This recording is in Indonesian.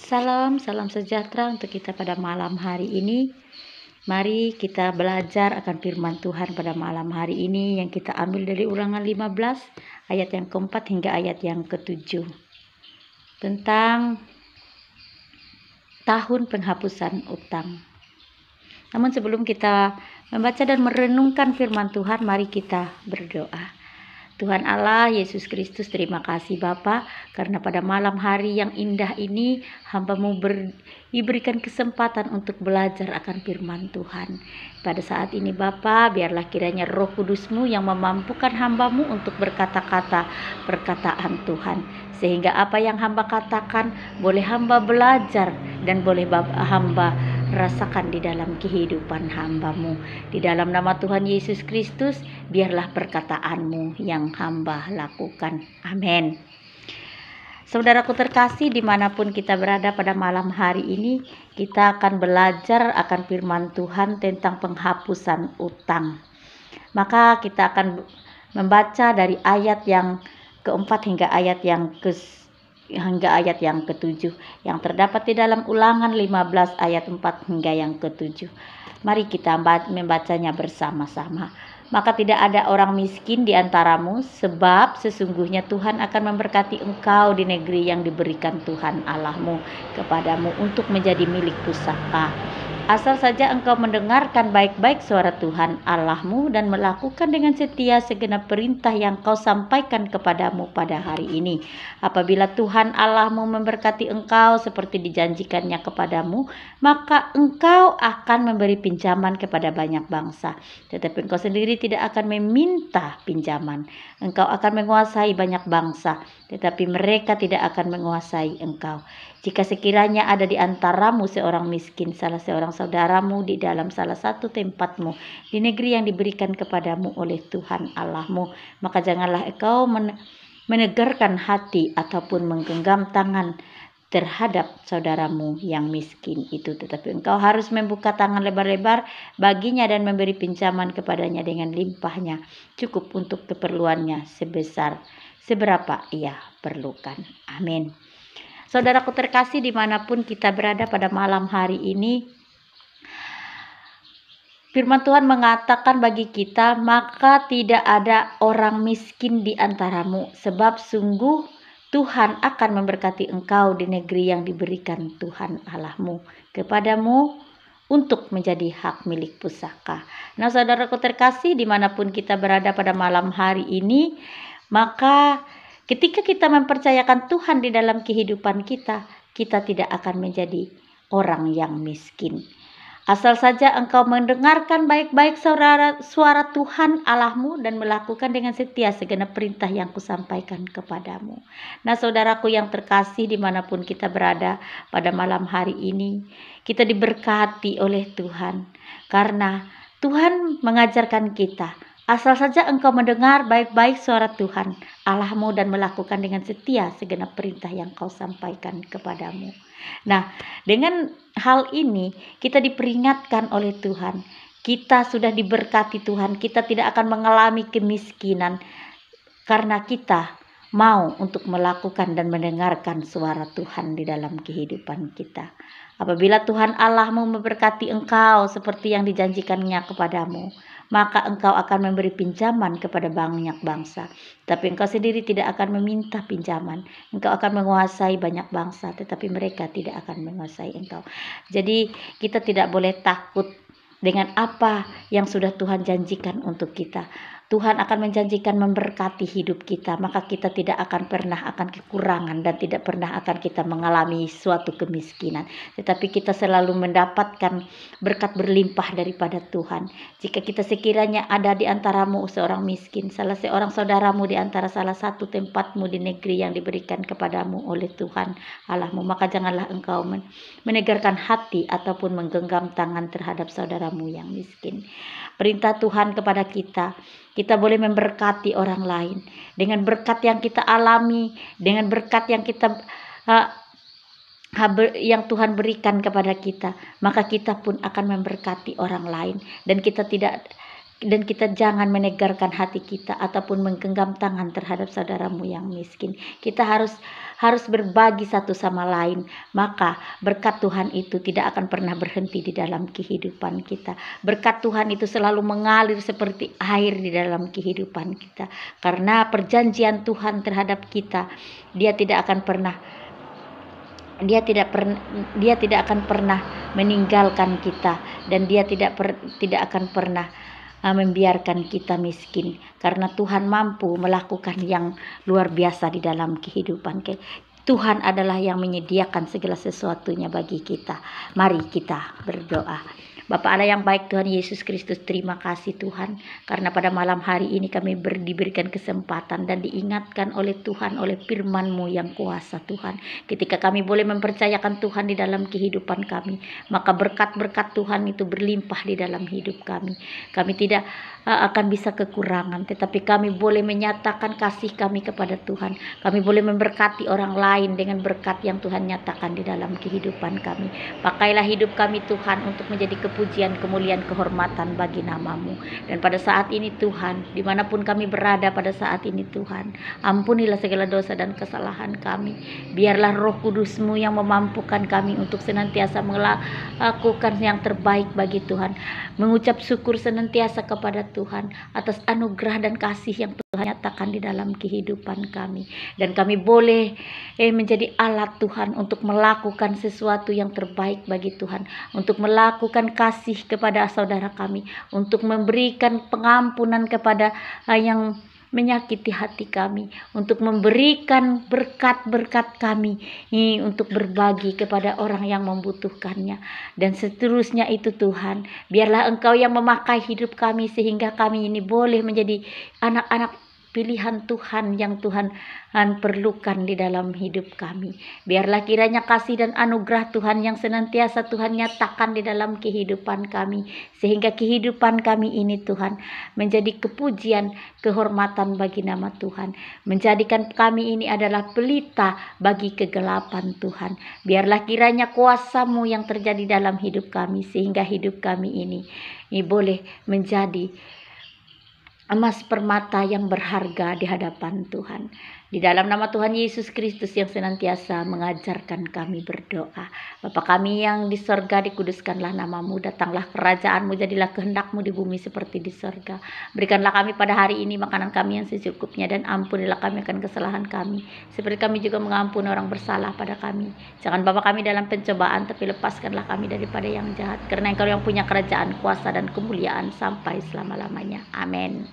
Salam, salam sejahtera untuk kita pada malam hari ini. Mari kita belajar akan firman Tuhan pada malam hari ini yang kita ambil dari Ulangan 15 ayat yang keempat hingga ayat yang ketujuh. Tentang tahun penghapusan utang. Namun sebelum kita membaca dan merenungkan firman Tuhan, mari kita berdoa. Tuhan Allah, Yesus Kristus, terima kasih Bapa, karena pada malam hari yang indah ini hamba-Mu diberikan kesempatan untuk belajar akan firman Tuhan. Pada saat ini Bapa, biarlah kiranya Roh Kudus-Mu yang memampukan hamba-Mu untuk berkata-kata perkataan Tuhan, sehingga apa yang hamba katakan boleh hamba belajar dan boleh hamba rasakan di dalam kehidupan hamba-Mu. Di dalam nama Tuhan Yesus Kristus, biarlah perkataan-Mu yang hamba lakukan. Amin. Saudaraku terkasih, dimanapun kita berada pada malam hari ini, kita akan belajar akan firman Tuhan tentang penghapusan utang. Maka kita akan membaca dari ayat yang keempat hingga ayat yang ketujuh yang terdapat di dalam Ulangan 15 ayat 4 hingga yang ketujuh. Mari kita membacanya bersama-sama. Maka tidak ada orang miskin di antaramu, sebab sesungguhnya Tuhan akan memberkati engkau di negeri yang diberikan Tuhan Allahmu kepadamu untuk menjadi milik pusaka. Asal saja engkau mendengarkan baik-baik suara Tuhan Allahmu dan melakukan dengan setia segenap perintah yang kau sampaikan kepadamu pada hari ini. Apabila Tuhan Allahmu memberkati engkau seperti dijanjikannya kepadamu, maka engkau akan memberi pinjaman kepada banyak bangsa. Tetapi engkau sendiri tidak akan meminta pinjaman. Engkau akan menguasai banyak bangsa, tetapi mereka tidak akan menguasai engkau. Jika sekiranya ada di antaramu seorang miskin, salah seorang saudaramu di dalam salah satu tempatmu di negeri yang diberikan kepadamu oleh Tuhan Allahmu, maka janganlah engkau menegarkan hati ataupun menggenggam tangan terhadap saudaramu yang miskin itu, tetapi engkau harus membuka tangan lebar-lebar baginya dan memberi pinjaman kepadanya dengan limpahnya, cukup untuk keperluannya seberapa ia perlukan. Amin. Saudaraku terkasih, dimanapun kita berada pada malam hari ini, firman Tuhan mengatakan bagi kita, maka tidak ada orang miskin di antaramu, sebab sungguh Tuhan akan memberkati engkau di negeri yang diberikan Tuhan Allahmu kepadamu untuk menjadi hak milik pusaka. Nah, saudaraku terkasih, dimanapun kita berada pada malam hari ini, maka ketika kita mempercayakan Tuhan di dalam kehidupan kita, kita tidak akan menjadi orang yang miskin. Asal saja engkau mendengarkan baik-baik suara Tuhan Allahmu dan melakukan dengan setia segenap perintah yang kusampaikan kepadamu. Nah, saudaraku yang terkasih, dimanapun kita berada pada malam hari ini, kita diberkati oleh Tuhan, karena Tuhan mengajarkan kita, asal saja engkau mendengar baik-baik suara Tuhan Allahmu dan melakukan dengan setia segenap perintah yang kau sampaikan kepadamu. Nah, dengan hal ini kita diperingatkan oleh Tuhan. Kita sudah diberkati Tuhan. Kita tidak akan mengalami kemiskinan karena kita mau untuk melakukan dan mendengarkan suara Tuhan di dalam kehidupan kita. Apabila Tuhan Allahmu memberkati engkau seperti yang dijanjikannya kepadamu, maka engkau akan memberi pinjaman kepada banyak bangsa. Tapi engkau sendiri tidak akan meminta pinjaman. Engkau akan menguasai banyak bangsa, tetapi mereka tidak akan menguasai engkau. Jadi kita tidak boleh takut dengan apa yang sudah Tuhan janjikan untuk kita. Tuhan akan menjanjikan memberkati hidup kita, maka kita tidak akan pernah akan kekurangan dan tidak pernah akan kita mengalami suatu kemiskinan. Tetapi kita selalu mendapatkan berkat berlimpah daripada Tuhan. Jika kita sekiranya ada di antaramu seorang miskin, salah seorang saudaramu di antara salah satu tempatmu di negeri yang diberikan kepadamu oleh Tuhan Allahmu, maka janganlah engkau menegarkan hati ataupun menggenggam tangan terhadap saudaramu yang miskin. Perintah Tuhan kepada kita boleh memberkati orang lain dengan berkat yang kita alami, dengan berkat yang yang Tuhan berikan kepada kita, maka kita pun akan memberkati orang lain, dan kita tidak Dan kita jangan menegarkan hati kita ataupun menggenggam tangan terhadap saudaramu yang miskin. Kita harus berbagi satu sama lain. Maka berkat Tuhan itu tidak akan pernah berhenti di dalam kehidupan kita. Berkat Tuhan itu selalu mengalir seperti air di dalam kehidupan kita. Karena perjanjian Tuhan terhadap kita, Dia tidak akan pernah meninggalkan kita, dan Dia tidak akan pernah membiarkan kita miskin, karena Tuhan mampu melakukan yang luar biasa di dalam kehidupan. Tuhan adalah yang menyediakan segala sesuatunya bagi kita. Mari kita berdoa. Bapa Allah yang baik, Tuhan Yesus Kristus, terima kasih Tuhan, karena pada malam hari ini kami diberikan kesempatan dan diingatkan oleh Tuhan, oleh firman-Mu yang kuasa Tuhan. Ketika kami boleh mempercayakan Tuhan di dalam kehidupan kami, maka berkat-berkat Tuhan itu berlimpah di dalam hidup kami. Kami tidak akan bisa kekurangan, tetapi kami boleh menyatakan kasih kami kepada Tuhan. Kami boleh memberkati orang lain dengan berkat yang Tuhan nyatakan di dalam kehidupan kami. Pakailah hidup kami Tuhan untuk menjadi kepujian, kemuliaan, kehormatan bagi nama-Mu. Dan pada saat ini Tuhan, dimanapun kami berada pada saat ini Tuhan, ampunilah segala dosa dan kesalahan kami. Biarlah Roh Kudus-Mu yang memampukan kami untuk senantiasa melakukan yang terbaik bagi Tuhan, mengucap syukur senantiasa kepada Tuhan atas anugerah dan kasih yang Tuhan nyatakan di dalam kehidupan kami. Dan kami boleh menjadi alat Tuhan untuk melakukan sesuatu yang terbaik bagi Tuhan, untuk melakukan kasih kepada saudara kami, untuk memberikan pengampunan kepada yang menyakiti hati kami, untuk memberikan berkat-berkat kami, untuk berbagi kepada orang yang membutuhkannya, dan seterusnya itu Tuhan. Biarlah Engkau yang memakai hidup kami sehingga kami ini boleh menjadi anak-anak pilihan Tuhan yang Tuhan perlukan di dalam hidup kami. Biarlah kiranya kasih dan anugerah Tuhan yang senantiasa Tuhan nyatakan di dalam kehidupan kami, sehingga kehidupan kami ini Tuhan menjadi kepujian, kehormatan bagi nama Tuhan, menjadikan kami ini adalah pelita bagi kegelapan Tuhan. Biarlah kiranya kuasa-Mu yang terjadi dalam hidup kami, sehingga hidup kami ini boleh menjadi emas permata yang berharga di hadapan Tuhan. Di dalam nama Tuhan Yesus Kristus yang senantiasa mengajarkan kami berdoa. Bapa kami yang di sorga, dikuduskanlah nama-Mu, datanglah kerajaan-Mu, jadilah kehendak-Mu di bumi seperti di sorga. Berikanlah kami pada hari ini makanan kami yang secukupnya, dan ampunilah kami akan kesalahan kami, seperti kami juga mengampuni orang bersalah pada kami. Jangan bawa kami dalam pencobaan, tapi lepaskanlah kami daripada yang jahat, karena Engkau yang punya kerajaan, kuasa, dan kemuliaan sampai selama-lamanya. Amin.